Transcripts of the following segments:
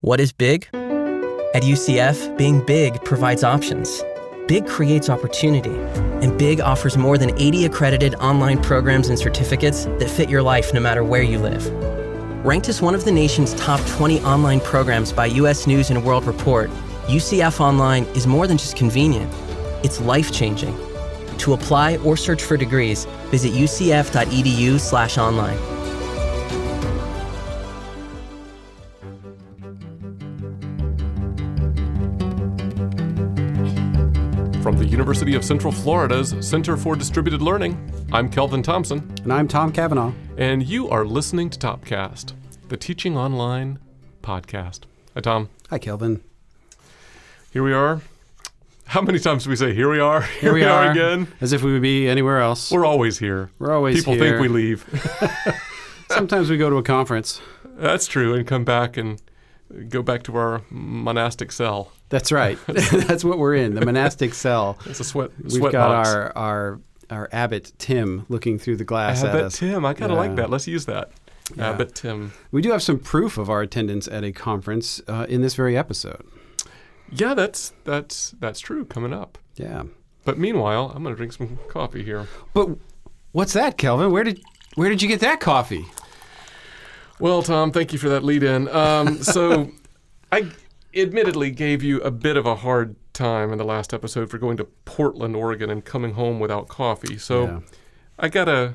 What is big? At UCF, being big provides options. Big creates opportunity, and Big offers more than 80 accredited online programs and certificates that fit your life no matter where you live. Ranked as one of the nation's top 20 online programs by U.S. News & World Report, UCF Online is more than just convenient. It's life-changing. To apply or search for degrees, visit ucf.edu/online. From the University of Central Florida's Center for Distributed Learning, I'm Kelvin Thompson. And I'm Tom Kavanaugh. And you are listening to Topcast, the Teaching Online podcast. Hi, Tom. Hi, Kelvin. Here we are. How many times do we say, here we are? Here we are again? As if we would be anywhere else. We're always here. We're always People here. think we leave. Sometimes we go to a conference. That's true, and come back and go back to our monastic cell. That's right. That's what we're in, the monastic cell. It's a sweat We've got our abbot Tim looking through the glass at us. Abbot Tim, I kind of like that. Let's use that. Yeah. Abbot Tim. We do have some proof of our attendance at a conference in this very episode. Yeah, that's true. Coming up. Yeah. But meanwhile, I'm going to drink some coffee here. But what's that, Kelvin? Where did you get that coffee? Well, Tom, thank you for that lead-in. So I admittedly gave you a bit of a hard time in the last episode for going to Portland, Oregon, and coming home without coffee. So Yeah. I got to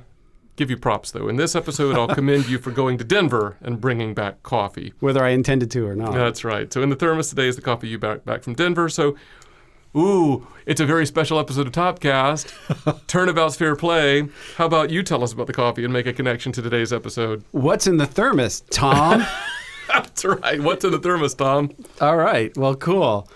give you props, though. In this episode, I'll commend you for going to Denver and bringing back coffee. Whether I intended to or not. That's right. So in the thermos today is the coffee you back from Denver. So, it's a very special episode of Topcast. Turnabout's fair play. How about you tell us about the coffee and make a connection to today's episode? What's in the thermos, Tom? That's right. What's in the thermos, Tom? All right. Well, cool.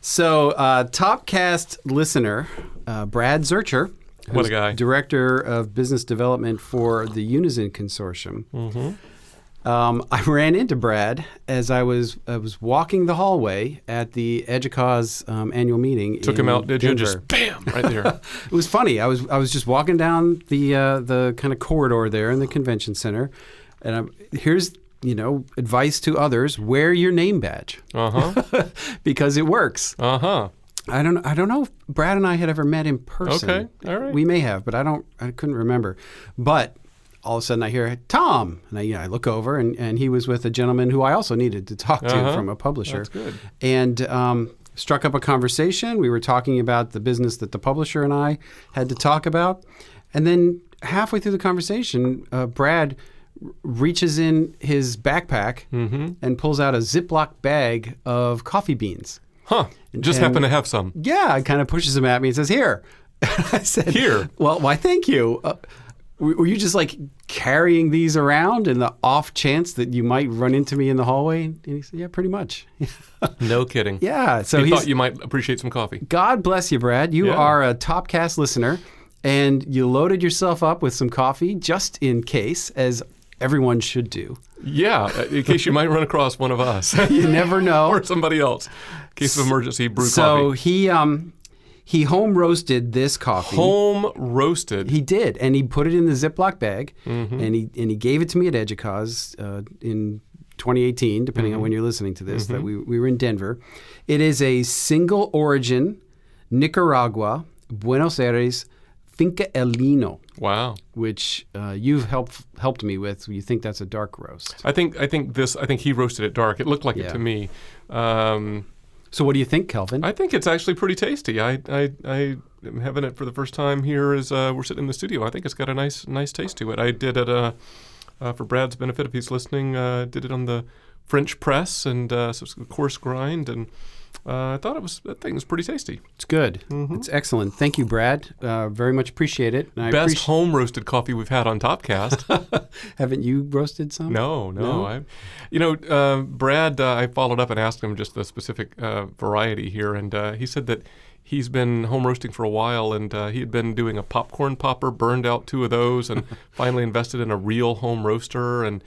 So, Topcast listener, Brad Zurcher, What a guy. Director of Business Development for the Unizin Consortium. Mm-hmm. I ran into Brad as I was walking the hallway at the EDUCAUSE annual meeting. Took him out, did you? Denver. Just bam, right there. It was funny. I was just walking down the kind of corridor there in the convention center, and here's advice to others: wear your name badge. Because it works. I don't know if Brad and I had ever met in person. Okay, all right. We may have, but I couldn't remember. But all of a sudden I hear Tom, and I look over, and he was with a gentleman who I also needed to talk to from a publisher. That's good. And struck up a conversation. We were talking about the business that the publisher and I had to talk about. And then halfway through the conversation, Brad reaches in his backpack and pulls out a Ziploc bag of coffee beans. Just happen to have some. Yeah, it kind of pushes him at me and says, "Here." I said, "Here." Well, why, thank you. Were you just like carrying these around in the off chance that you might run into me in the hallway? And he said, "Yeah, pretty much." No kidding. Yeah. So he thought you might appreciate some coffee. God bless you, Brad. You are a Topcast listener, and you loaded yourself up with some coffee just in case, as everyone should do. Yeah, in case you might run across one of us. You never know. Or somebody else. In case of emergency, brew coffee. So he home roasted this coffee. Home roasted? He did, and he put it in the Ziploc bag, and he gave it to me at EDUCAUSE in 2018, depending on when you're listening to this, that we were in Denver. It is a single origin, Nicaragua, Buenos Aires, Finca El Lino. Wow. Which you've helped me with. You think that's a dark roast? I think he roasted it dark. It looked like it to me. So what do you think, Kelvin? I think it's actually pretty tasty. I am having it for the first time here as we're sitting in the studio. I think it's got a nice taste to it. I did it for Brad's benefit if he's listening. Did it on the French press and so it's a coarse grind, and I thought that thing was pretty tasty. It's good. It's excellent. Thank you, Brad. Very much appreciate it. And Best home roasted coffee we've had on Topcast. Haven't you roasted some? No. Brad, I followed up and asked him just the specific variety here, and he said that he's been home roasting for a while, and he had been doing a popcorn popper, burned out 2 of those, and finally invested in a real home roaster, and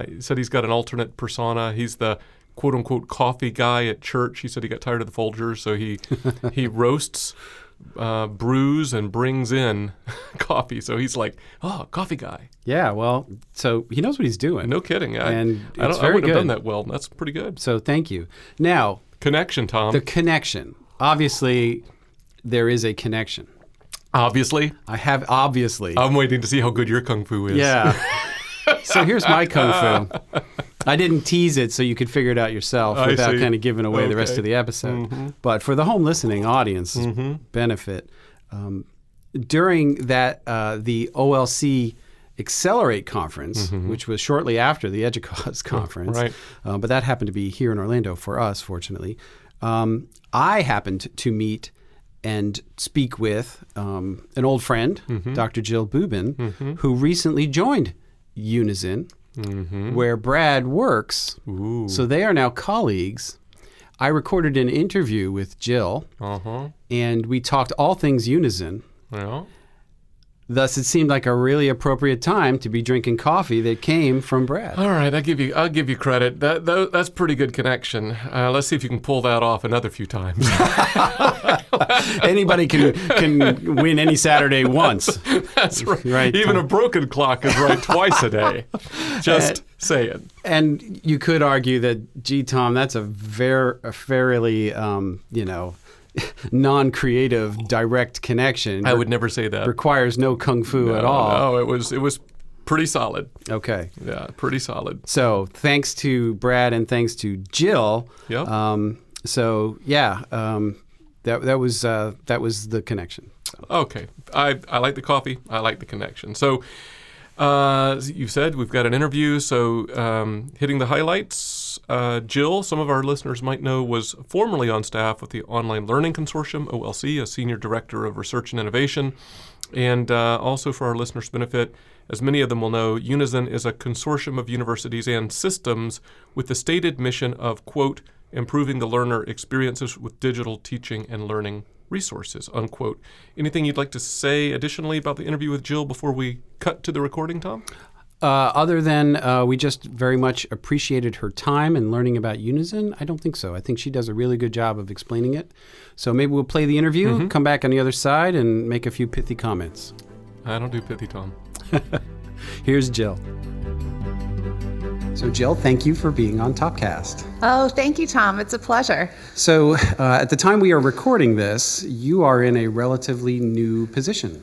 he said he's got an alternate persona. He's the quote-unquote coffee guy at church. He said he got tired of the Folgers, so he roasts brews and brings in coffee. So he's like, oh, coffee guy. Yeah, well, so he knows what he's doing. No kidding. And I it's very wouldn't have good. done that well. That's pretty good. So thank you. Now, Connection, Tom. the connection. Obviously, there is a connection. Obviously. Obviously. I'm waiting to see how good your kung fu is. Yeah. So here's my kung fu. I didn't tease it so you could figure it out yourself I without see. kind of giving away the rest Okay. of the episode. Mm-hmm. But for the home listening audience's benefit, during that the OLC Accelerate Conference, which was shortly after the Educause Conference, Right. But that happened to be here in Orlando for us, fortunately, I happened to meet and speak with an old friend, Dr. Jill Buban, who recently joined Unizin, where Brad works. Ooh. So they are now colleagues. I recorded an interview with Jill, and we talked all things Unizin. Well, Thus, it seemed like a really appropriate time to be drinking coffee that came from Brad. all right. I'll give you credit. That's pretty good connection. Let's see if you can pull that off another few times. Anybody can win any Saturday once. That's right. Right, Even Tom. a broken clock is right twice a day. Just saying. And you could argue that, gee, Tom, that's a fairly, non-creative, direct connection. I would never say that. Requires no kung fu at all. No, it was pretty solid. Okay. Yeah, pretty solid. So thanks to Brad and thanks to Jill. Yep. That was the connection. So. Okay. I like the coffee. I like the connection. So you said we've got an interview. So hitting the highlights, Jill, some of our listeners might know, was formerly on staff with the Online Learning Consortium, OLC, a senior director of research and innovation. And also for our listeners' benefit, as many of them will know, Unizin is a consortium of universities and systems with the stated mission of, quote, improving the learner experiences with digital teaching and learning resources, unquote. Anything you'd like to say additionally about the interview with Jill before we cut to the recording, Tom? Other than we just very much appreciated her time and learning about Unizin, I don't think so. I think she does a really good job of explaining it. So maybe we'll play the interview, come back on the other side, and make a few pithy comments. I don't do pithy, Tom. Here's Jill. So Jill, thank you for being on Topcast. Oh, thank you, Tom. It's a pleasure. So at the time we are recording this, you are in a relatively new position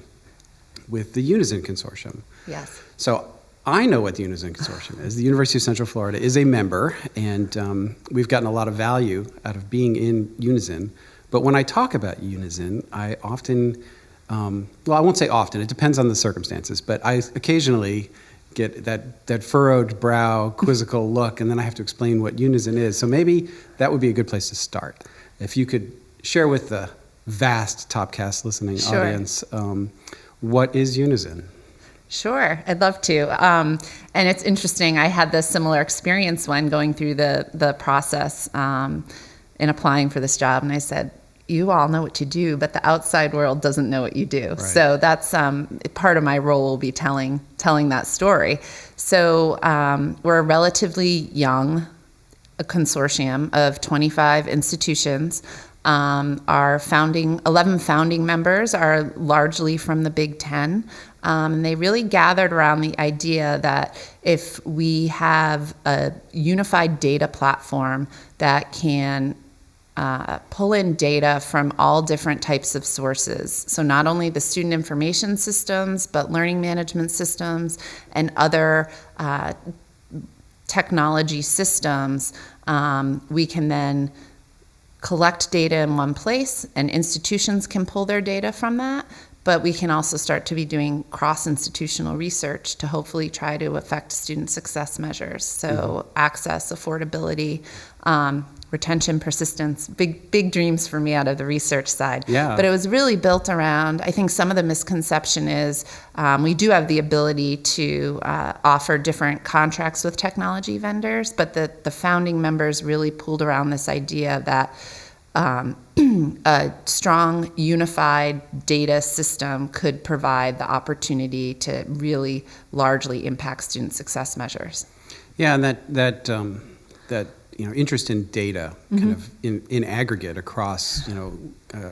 with the Unizin Consortium. Yes. So I know what the Unizin Consortium is. The University of Central Florida is a member, and we've gotten a lot of value out of being in Unizin. But when I talk about Unizin, I often, well, I won't say often, it depends on the circumstances, but I occasionally get that furrowed brow, quizzical look, and then I have to explain what Unizin is. So maybe that would be a good place to start. If you could share with the vast Topcast listening Sure. audience, what is Unizin? Sure, I'd love to. And it's interesting. I had this similar experience when going through the process in applying for this job, and I said, "You all know what you do, but the outside world doesn't know what you do." Right. So that's part of my role will be telling that story. So we're a relatively young consortium of 25 institutions. Our 11 founding members are largely from the Big Ten. And they really gathered around the idea that if we have a unified data platform that can pull in data from all different types of sources, so not only the student information systems, but learning management systems and other technology systems, we can then collect data in one place, and institutions can pull their data from that. But we can also start to be doing cross-institutional research to hopefully try to affect student success measures. So access, affordability, retention, persistence, big dreams for me out of the research side. Yeah. But it was really built around, I think some of the misconception is we do have the ability to offer different contracts with technology vendors, but the founding members really pulled around this idea that a strong unified data system could provide the opportunity to really largely impact student success measures. Yeah, and that interest in data kind of in aggregate across,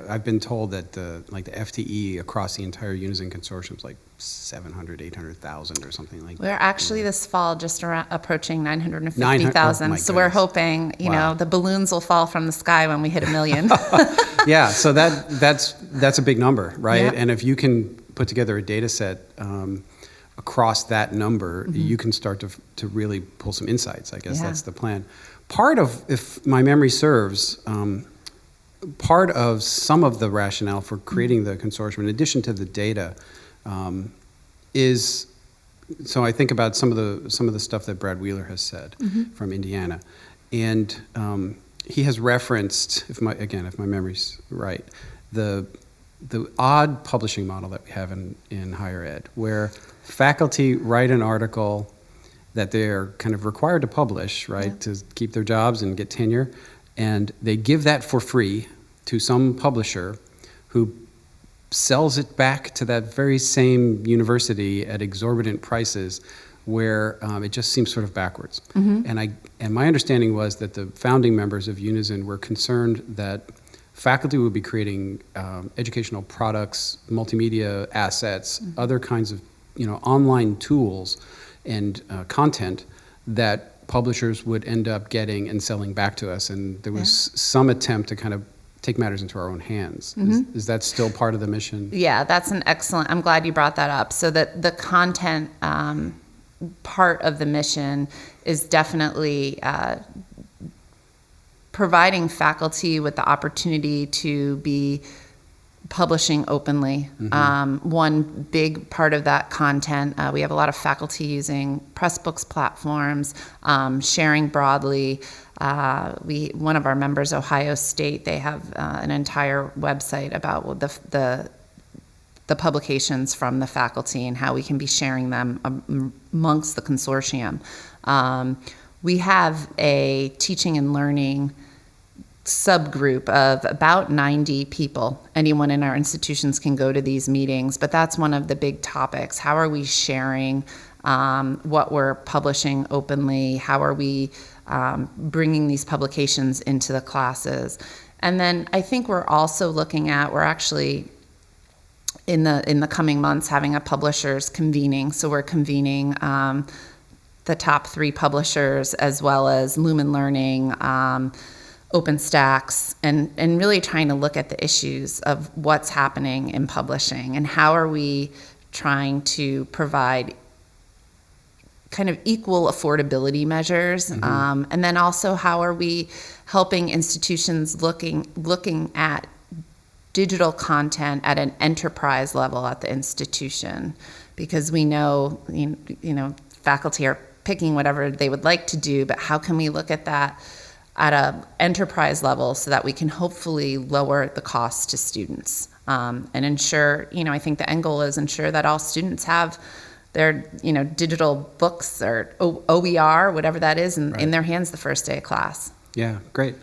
I've been told that the FTE across the entire Unizin consortium is like 700, 800,000 or something like that. We're actually this fall just approaching 950,000. 900, so we're hoping, the balloons will fall from the sky when we hit 1 million. Yeah, so that's a big number, right? Yep. And if you can put together a data set across that number, you can start to really pull some insights. I guess that's the plan. Part of, if my memory serves, part of some of the rationale for creating the consortium, in addition to the data, is, so I think about some of the stuff that Brad Wheeler has said from Indiana, and he has referenced, if my memory's right, the odd publishing model that we have in higher ed, where faculty write an article that they're kind of required to publish, right, to keep their jobs and get tenure, and they give that for free to some publisher who sells it back to that very same university at exorbitant prices, where it just seems sort of backwards. And my understanding was that the founding members of Unizin were concerned that faculty would be creating educational products, multimedia assets, other kinds of online tools and content that publishers would end up getting and selling back to us. And there was some attempt to kind of take matters into our own hands. Is that still part of the mission? Yeah, that's an excellent, I'm glad you brought that up. So that the content part of the mission is definitely providing faculty with the opportunity to be publishing openly. One big part of that content, we have a lot of faculty using Pressbooks platforms, sharing broadly. One of our members, Ohio State, they have an entire website about the publications from the faculty and how we can be sharing them amongst the consortium. We have a teaching and learning subgroup of about 90 people. Anyone in our institutions can go to these meetings, but that's one of the big topics. How are we sharing what we're publishing openly? How are we bringing these publications into the classes? And then I think we're also looking at, we're actually in the coming months having a publishers convening. So we're convening the top 3 publishers, as well as Lumen Learning, OpenStax, and really trying to look at the issues of what's happening in publishing and how are we trying to provide kind of equal affordability measures, and then also how are we helping institutions looking at digital content at an enterprise level at the institution, because we know faculty are picking whatever they would like to do, but how can we look at that at an enterprise level so that we can hopefully lower the cost to students and ensure, I think the end goal is ensure that all students have their, digital books or OER, whatever that is, in their hands the first day of class. Yeah, great.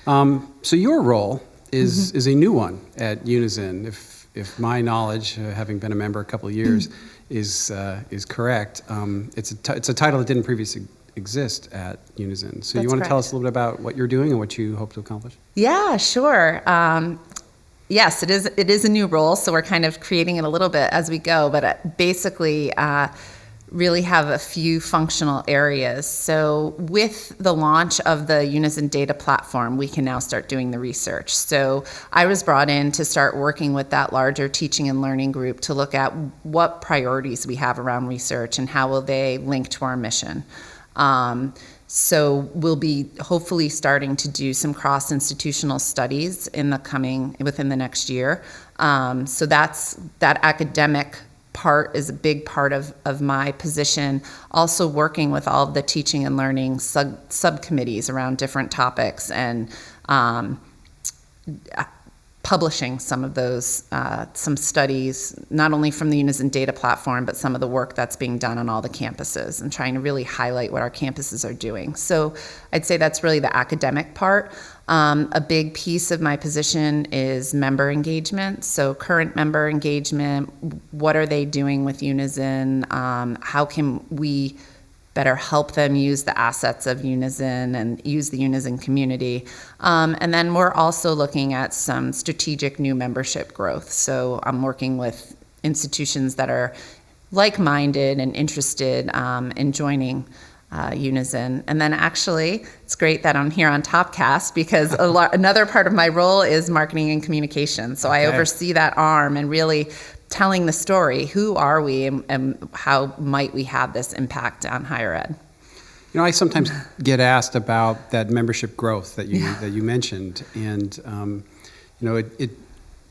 So your role is a new one at Unizin. If my knowledge, having been a member a couple of years, is correct, it's a title that didn't previously exist at Unizin. So you want to tell us a little bit about what you're doing and what you hope to accomplish? Yeah, sure. Yes, it is a new role, so we're kind of creating it a little bit as we go, but basically really have a few functional areas. So with the launch of the Unizin data platform, we can now start doing the research. So I was brought in to start working with that larger teaching and learning group to look at what priorities we have around research and how will they link to our mission. So we'll be hopefully starting to do some cross-institutional studies within the next year. So that academic part is a big part of my position. Also working with all of the teaching and learning subcommittees around different topics and publishing some of those, some studies, not only from the Unizin data platform, but some of the work that's being done on all the campuses and trying to really highlight what our campuses are doing. So I'd say that's really the academic part. A big piece of my position is member engagement. So current member engagement, what are they doing with Unizin? How can we better help them use the assets of Unizin and use the Unizin community. And then we're also looking at some strategic new membership growth. So I'm working with institutions that are like-minded and interested in joining Unizin. And then actually, it's great that I'm here on Topcast because another part of my role is marketing and communication. So I oversee that arm and really telling the story. Who are we and how might we have this impact on higher ed? You know, I sometimes get asked about that membership growth that you mentioned. And, you know,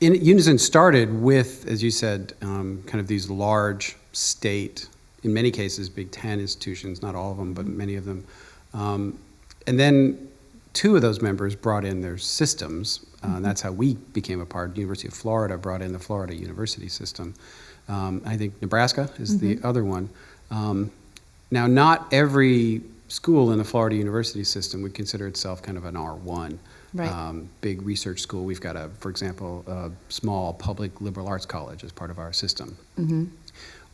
Unizin started with, as you said, kind of these large state, in many cases, Big Ten institutions, not all of them, but many of them. And then 2 of those members brought in their systems. And that's how we became a part. University of Florida brought in the Florida University system. I think Nebraska is the other one. Now, not every school in the Florida University system would consider itself kind of an R1. Right. Big research school. We've got, for example, a small public liberal arts college as part of our system.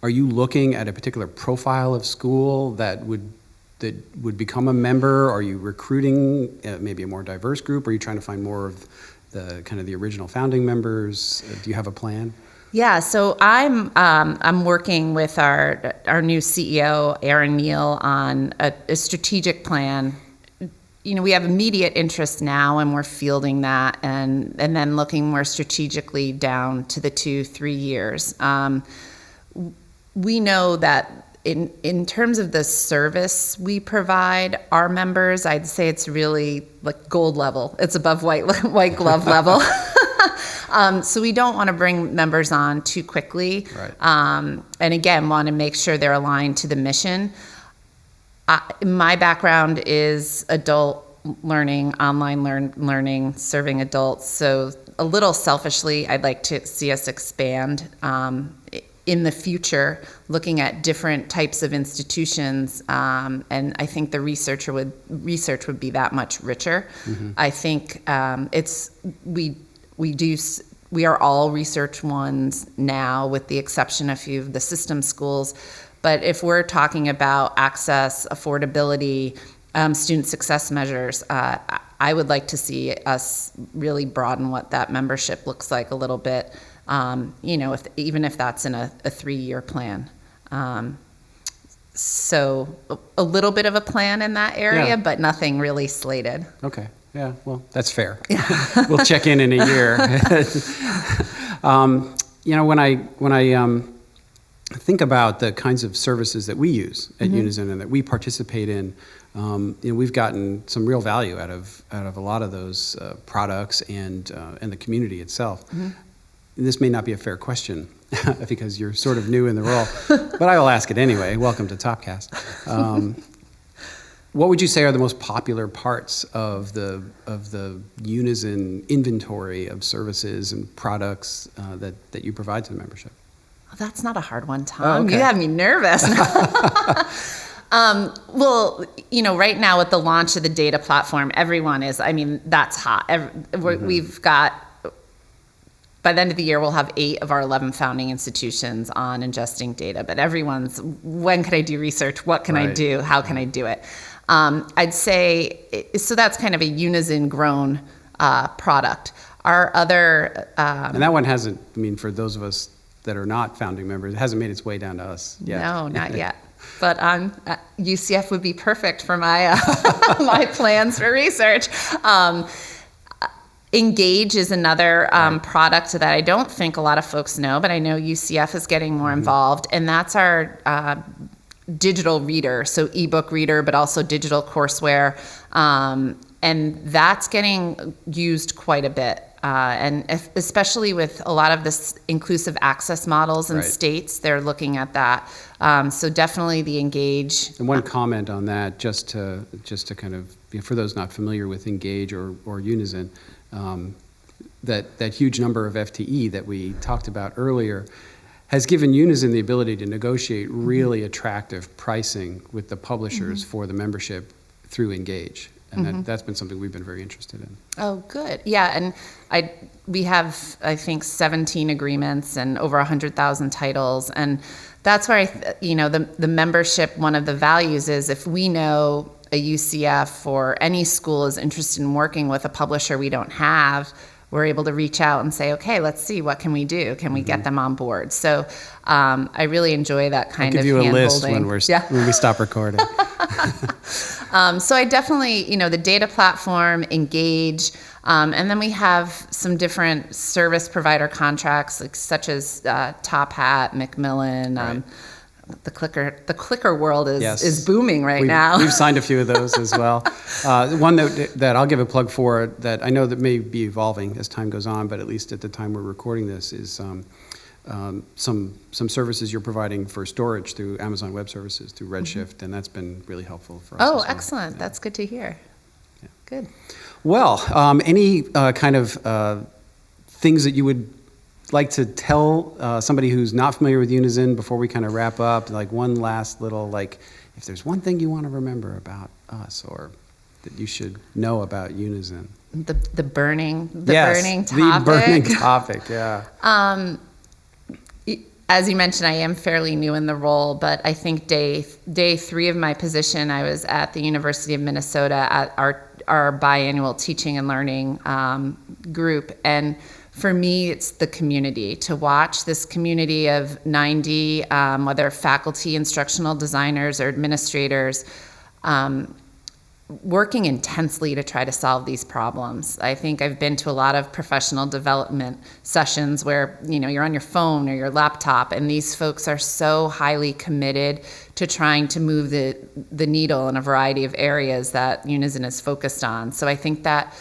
Are you looking at a particular profile of school that would become a member? Are you recruiting maybe a more diverse group? Are you trying to find more of the kind of the original founding members? Do you have a plan? Yeah, so I'm working with our new CEO, Aaron Neal, on a strategic plan. You know, we have immediate interest now, and we're fielding that, and then looking more strategically down to the 2-3 years. We know that in terms of the service we provide our members, I'd say it's really like gold level. It's above white glove level. So we don't want to bring members on too quickly. Right. And again, want to make sure they're aligned to the mission. My background is adult learning, online learning, serving adults. So a little selfishly, I'd like to see us expand in the future, looking at different types of institutions, and I think the research would be that much richer. I think we are all research ones now, with the exception of a few of the system schools. But if we're talking about access, affordability, student success measures, I would like to see us really broaden what that membership looks like a little bit. You know, even if that's in a 3-year plan. So a little bit of a plan in that area, but nothing really slated. Okay. Yeah, well, that's fair. We'll check in a year. You know, when I think about the kinds of services that we use at Unizin and that we participate in, you know, we've gotten some real value out of a lot of those products and the community itself. This may not be a fair question because you're sort of new in the role, but I will ask it anyway. Welcome to Topcast. What would you say are the most popular parts of the Unizin inventory of services and products that you provide to the membership? Well, that's not a hard one, Tom. okay. You have me nervous. Well, you know, right now with the launch of the data platform, everyone is, I mean, that's hot. We've got, by the end of the year, we'll have 8 of our 11 founding institutions on ingesting data, but everyone's, when can I do research? What can I do? How can I do it? I'd say, so that's kind of a Unizin grown product. Our other... and that one hasn't, I mean, for those of us that are not founding members, it hasn't made its way down to us yet. No, not yet. But UCF would be perfect for my my plans for research. Engage is another product that I don't think a lot of folks know, but I know UCF is getting more involved, and that's our digital reader, so ebook reader, but also digital courseware, and that's getting used quite a bit. And especially with a lot of this inclusive access models in states, they're looking at that. So definitely the Engage. And one comment on that, just to kind of, you know, for those not familiar with Engage or Unizin, that huge number of FTE that we talked about earlier has given Unizin the ability to negotiate really attractive pricing with the publishers for the membership through Engage. And that's been something we've been very interested in. Oh, good. Yeah, and we have, I think, 17 agreements and over 100,000 titles, and that's where the membership. One of the values is if we know a UCF or any school is interested in working with a publisher we don't have, we're able to reach out and say, okay, let's see, what can we do? Can we get them on board? So I really enjoy that kind of hand-holding. I'll give you a list when we stop recording. So I definitely, the data platform, Engage, and then we have some different service provider contracts, such as Top Hat, Macmillan. Right. The clicker world is booming now. We've signed a few of those as well. One that I'll give a plug for that I know that may be evolving as time goes on, but at least at the time we're recording this is some services you're providing for storage through Amazon Web Services, through Redshift, and that's been really helpful for us. Oh, as well. excellent. Yeah. That's good to hear. Yeah. Good. Well, any kind of things that you would like to tell somebody who's not familiar with Unizin before we kind of wrap up, like one last little, if there's one thing you want to remember about us or that you should know about Unizin? The burning topic. The burning topic, yeah. As you mentioned, I am fairly new in the role, but I think day 3 of my position, I was at the University of Minnesota at our biannual teaching and learning group. And for me, it's the community, to watch this community of 90, whether faculty, instructional designers, or administrators, working intensely to try to solve these problems. I think I've been to a lot of professional development sessions where, you're on your phone or your laptop, and these folks are so highly committed to trying to move the needle in a variety of areas that Unizin is focused on. So I think that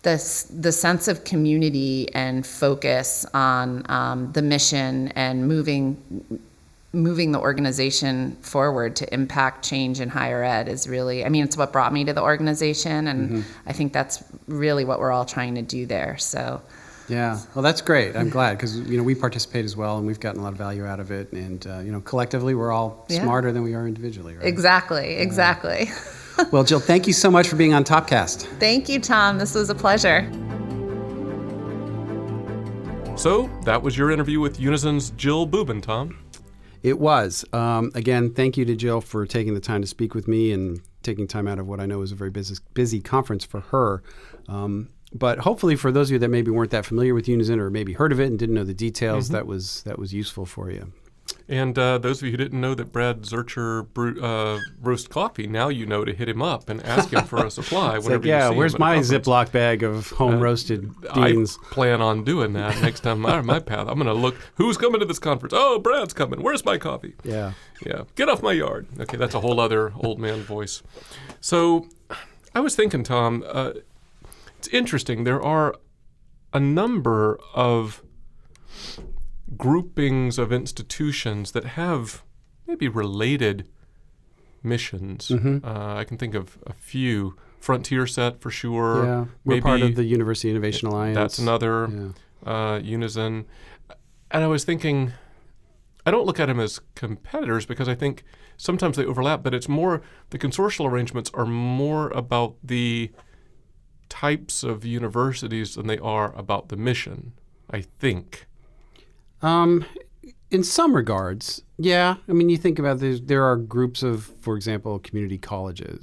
the sense of community and focus on the mission and moving the organization forward to impact change in higher ed is really, it's what brought me to the organization, and I think that's really what we're all trying to do there. So, yeah, well, that's great. I'm glad because we participate as well, and we've gotten a lot of value out of it. And collectively, we're all smarter than we are individually, right? Exactly. Well, Jill, thank you so much for being on Topcast. Thank you, Tom. This was a pleasure. So that was your interview with Unizin's Jill Buban, Tom. It was. Again, thank you to Jill for taking the time to speak with me and taking time out of what I know is a very busy conference for her. But hopefully for those of you that maybe weren't that familiar with Unizin or maybe heard of it and didn't know the details, that was useful for you. And those of you who didn't know that Brad Zurcher roast coffee, now you know to hit him up and ask him for a supply whenever you see him. Where's my Ziploc bag of home-roasted beans? I plan on doing that next time I'm on my path. I'm going to look, who's coming to this conference? Oh, Brad's coming. Where's my coffee? Yeah. Get off my yard. Okay, that's a whole other old man voice. So I was thinking, Tom, it's interesting. There are a number of groupings of institutions that have maybe related missions. I can think of a few. Frontier Set for sure. Yeah, we're part of the University Innovation Alliance. That's another. Unizin. And I was thinking, I don't look at them as competitors because I think sometimes they overlap, but it's more, the consortial arrangements are more about the types of universities than they are about the mission, I think. In some regards, yeah. You think about this, there are groups of, for example, community colleges.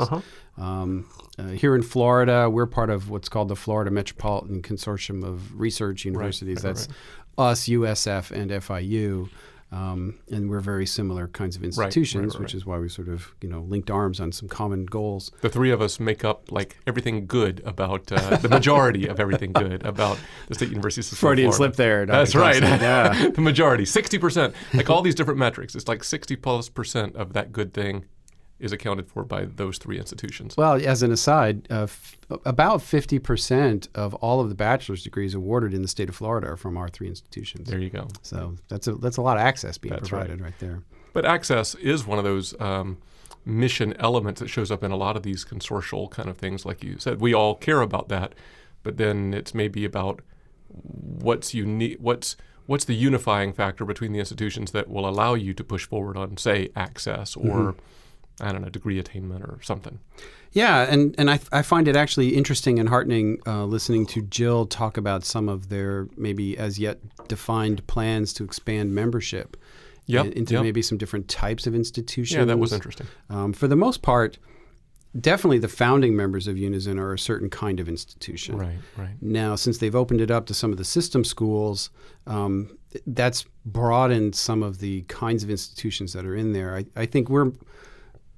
Here in Florida, we're part of what's called the Florida Metropolitan Consortium of Research Universities. That's us, USF, and FIU. And we're very similar kinds of institutions, which is why we sort of, linked arms on some common goals. The three of us make up everything good about the majority of everything good about the State University of Freudian Florida. slip there. That's right. Yeah. The majority, 60%. All these different metrics. It's 60+% of that good thing is accounted for by those three institutions. Well, as an aside, about 50% of all of the bachelor's degrees awarded in the state of Florida are from our three institutions. There you go. So that's a lot of access being provided right there. But access is one of those mission elements that shows up in a lot of these consortial kind of things. Like you said, we all care about that, but then it's maybe about what's unique, what's the unifying factor between the institutions that will allow you to push forward on, say, access or I don't know, degree attainment or something. Yeah, and I find it actually interesting and heartening listening to Jill talk about some of their maybe as yet defined plans to expand membership into maybe some different types of institutions. Yeah, that was interesting. For the most part, definitely the founding members of Unizin are a certain kind of institution. Right. Now, since they've opened it up to some of the system schools, that's broadened some of the kinds of institutions that are in there. I think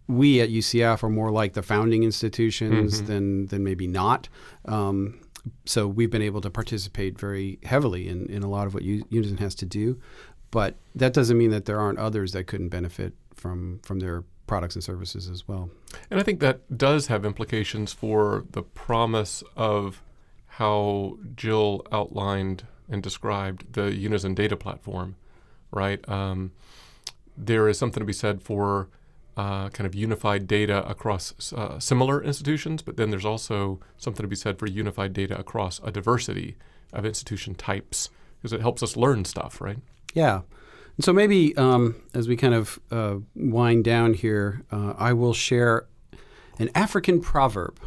we at UCF are more like the founding institutions than maybe not. So we've been able to participate very heavily in a lot of what Unizin has to do. But that doesn't mean that there aren't others that couldn't benefit from their products and services as well. And I think that does have implications for the promise of how Jill outlined and described the Unizin data platform, right? There is something to be said for kind of unified data across similar institutions, but then there's also something to be said for unified data across a diversity of institution types, because it helps us learn stuff, right? Yeah. And so maybe as we kind of wind down here, I will share an African proverb.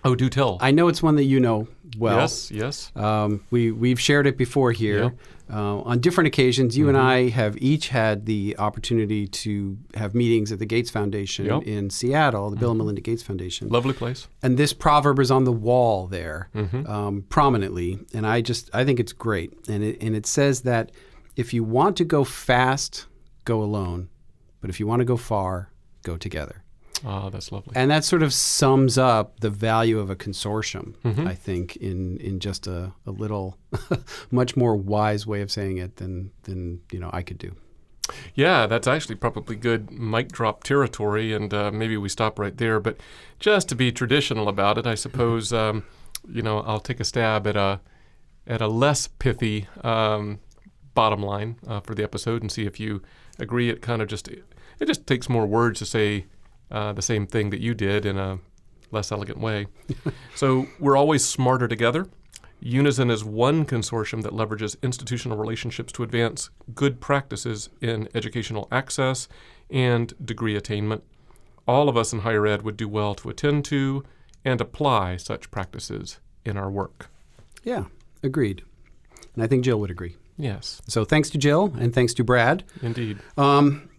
Oh, do tell. I know it's one that you know well. Yes. We've shared it before here. On different occasions, you and I have each had the opportunity to have meetings at the Gates Foundation in Seattle, the Bill and Melinda Gates Foundation. Lovely place. And this proverb is on the wall there prominently, and I think it's great. And it says that if you want to go fast, go alone, but if you want to go far, go together. Oh, that's lovely. And that sort of sums up the value of a consortium, I think, in just a little, much more wise way of saying it than I could do. Yeah, that's actually probably good mic drop territory, and maybe we stop right there. But just to be traditional about it, I suppose I'll take a stab at a less pithy bottom line for the episode and see if you agree. It just takes more words to say the same thing that you did in a less elegant way. So we're always smarter together. Unizin is one consortium that leverages institutional relationships to advance good practices in educational access and degree attainment. All of us in higher ed would do well to attend to and apply such practices in our work. Yeah, agreed. And I think Jill would agree. Yes. So thanks to Jill and thanks to Brad. Indeed.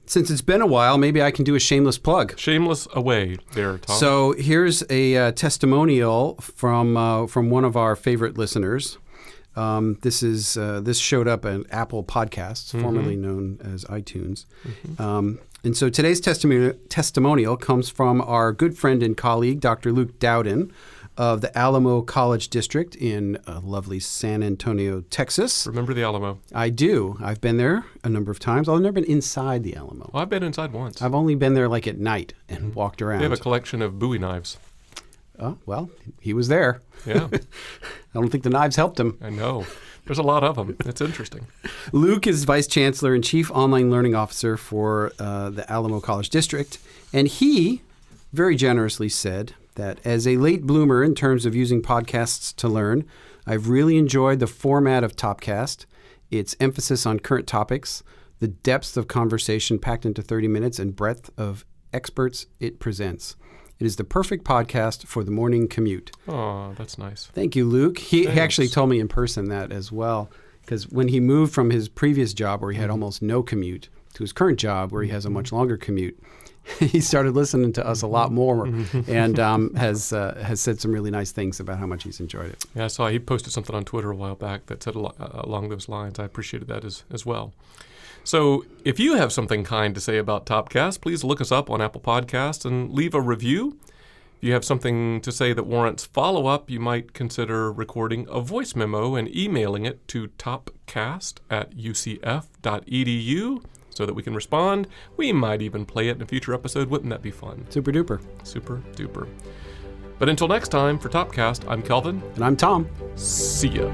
Since it's been a while, maybe I can do a shameless plug. Shameless away there, Tom. So here's a testimonial from one of our favorite listeners. This showed up on Apple Podcasts, formerly known as iTunes. And so today's testimonial comes from our good friend and colleague, Dr. Luke Dowden, of the Alamo College District in lovely San Antonio, Texas. Remember the Alamo? I do. I've been there a number of times. I've never been inside the Alamo. Well, I've been inside once. I've only been there like at night and walked around. They have a collection of Bowie knives. Oh, well, he was there. Yeah. I don't think the knives helped him. I know. There's a lot of them. It's interesting. Luke is Vice Chancellor and Chief Online Learning Officer for the Alamo College District, and he very generously said that as a late bloomer in terms of using podcasts to learn, I've really enjoyed the format of Topcast, its emphasis on current topics, the depth of conversation packed into 30 minutes, and breadth of experts it presents. It is the perfect podcast for the morning commute. Oh, that's nice. Thank you, Luke. He actually told me in person that as well, because when he moved from his previous job where he had almost no commute to his current job where he has a much longer commute, he started listening to us a lot more and has said some really nice things about how much he's enjoyed it. Yeah, I saw he posted something on Twitter a while back that said along those lines. I appreciated that as well. So if you have something kind to say about Topcast, please look us up on Apple Podcasts and leave a review. If you have something to say that warrants follow-up, you might consider recording a voice memo and emailing it to topcast@ucf.edu so that we can respond. We might even play it in a future episode. Wouldn't that be fun? Super duper. Super duper. But until next time, for Topcast, I'm Kelvin. And I'm Tom. See ya.